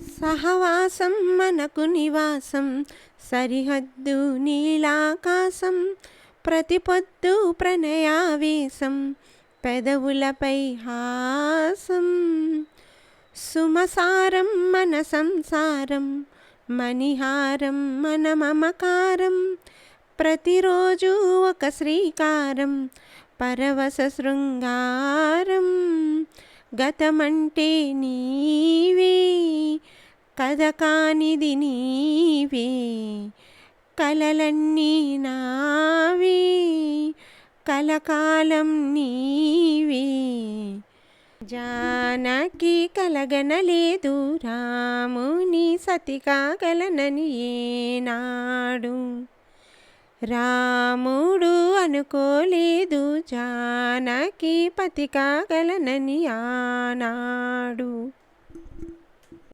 సహవాసం మనకు నివాసం, సరిహద్దు నీలాకాశం, ప్రతిపొద్దు ప్రణయావేశం, పెదవులపై హాసం. సుమసారం మన సంసారం, మణిహారం మన మమకారం, ప్రతిరోజు ఒక శ్రీకారం, పరవశ శృంగారం. గతమంటే నీవే, కథ కానిది నీవే, కలలన్నీ నావే, కలకాలం నీవే. జానకి కలగనలేదు రాముని సతి కాగలనని ఏనాడు, రాముడు అనుకోలేదు జానకి పతి కాగలనని ఆనాడు.